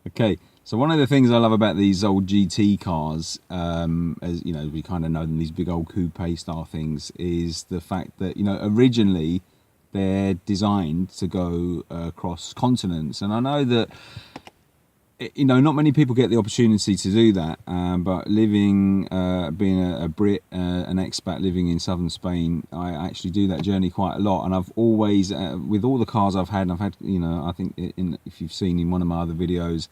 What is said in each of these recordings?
Okay, so one of the things I love about these old GT cars, as you know, we kind of know them, these big old coupe style things, is the fact that, you know, originally they're designed to go across continents. And I know that, you know, not many people get the opportunity to do that, but living, being a Brit, an expat living in southern Spain, I actually do that journey quite a lot. And I've always, with all the cars I've had, you know, I think if you've seen in one of my other videos,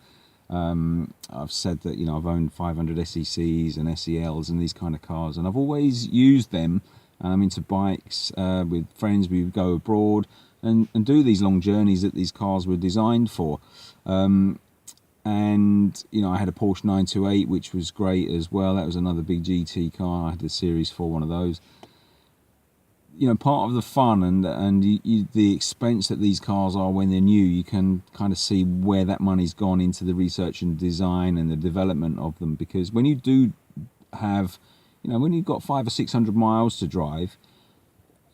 I've said that, you know, I've owned 500 SECs and SELs and these kind of cars, and I've always used them into bikes with friends. We would go abroad and do these long journeys that these cars were designed for. And you know, I had a Porsche 928, which was great as well. That was another big GT car. I had the Series 4, one of those. You know, part of the fun and the expense that these cars are when they're new, you can kind of see where that money's gone into the research and design and the development of them. Because when you do have, you know, when you've got 500 or 600 miles to drive,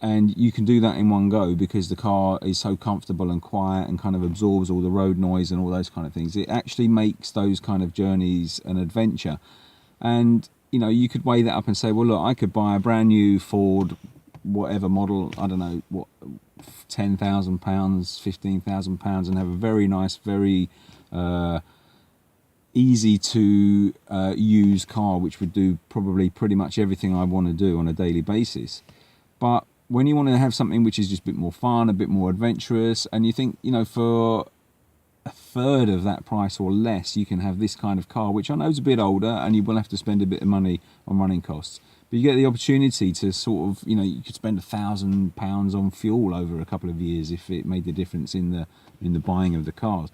and you can do that in one go because the car is so comfortable and quiet and kind of absorbs all the road noise and all those kind of things, it actually makes those kind of journeys an adventure. And you know, you could weigh that up and say, well, look, I could buy a brand new Ford whatever model, I don't know what, £10,000, £15,000, and have a very nice, very easy to use car, which would do probably pretty much everything I want to do on a daily basis. But when you want to have something which is just a bit more fun, a bit more adventurous, and you think, you know, for a third of that price or less, you can have this kind of car, which I know is a bit older and you will have to spend a bit of money on running costs. But you get the opportunity to sort of, you know, you could spend £1,000 on fuel over a couple of years if it made the difference in the buying of the cars.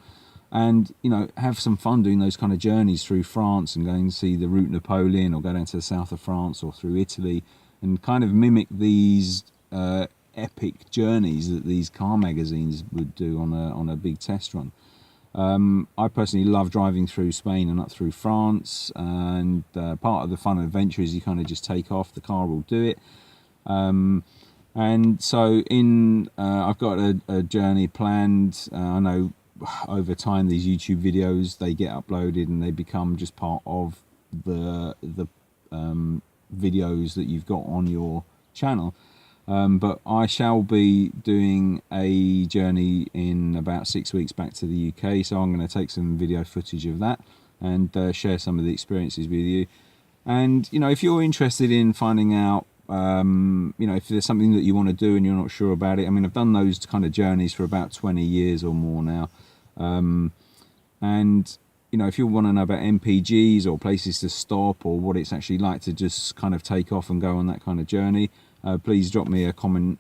And, you know, have some fun doing those kind of journeys through France and going to see the Route Napoleon, or go down to the south of France or through Italy, and kind of mimic these epic journeys that these car magazines would do on a big test run. I personally love driving through Spain and up through France, and part of the fun and adventure is you kind of just take off, the car will do it. And so I've got a journey planned. I know over time these YouTube videos, they get uploaded and they become just part of the videos that you've got on your channel. But I shall be doing a journey in about 6 weeks back to the UK, so I'm going to take some video footage of that and share some of the experiences with you. And you know, if you're interested in finding out, you know, if there's something that you want to do and you're not sure about it, I mean, I've done those kind of journeys for about 20 years or more now. And you know, if you want to know about MPGs or places to stop, or what it's actually like to just kind of take off and go on that kind of journey, please drop me a comment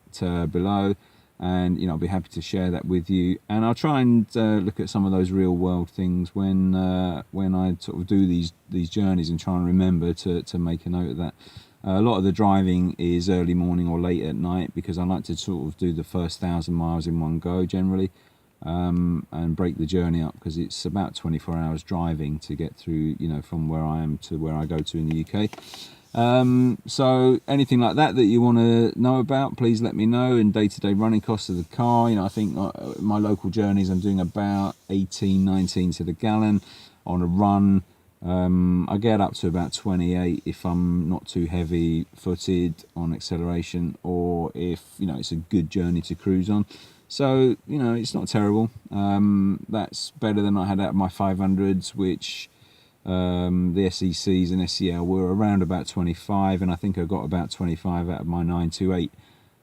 below, and you know, I'll be happy to share that with you. And I'll try and look at some of those real world things when I sort of do these journeys, and try and remember to make a note of that. A lot of the driving is early morning or late at night, because I like to sort of do the first 1,000 miles in one go generally, and break the journey up, because it's about 24 hours driving to get through, you know, from where I am to where I go to in the UK. So anything like that you want to know about, please let me know. And day-to-day running costs of the car, you know, I think my local journeys, I'm doing about 18-19 to the gallon on a run. I get up to about 28 if I'm not too heavy footed on acceleration, or if, you know, it's a good journey to cruise on. So, you know, it's not terrible. That's better than I had out of my 500s, which the SECs and SEL were around about 25, and I think I got about 25 out of my 928.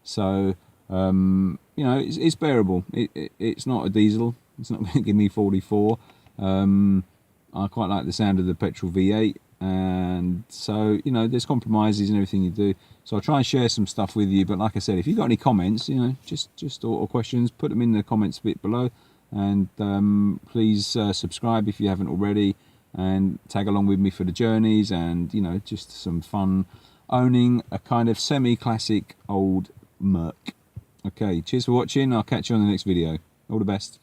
So, you know, it's bearable. It's not a diesel. It's not going to give me 44. I quite like the sound of the petrol V8, and so, you know, there's compromises in everything you do. So I'll try and share some stuff with you. But like I said, if you've got any comments, you know, or questions, put them in the comments bit below. And please subscribe if you haven't already, and tag along with me for the journeys, and, you know, just some fun owning a kind of semi-classic old Merc. Okay, cheers for watching. I'll catch you on the next video. All the best.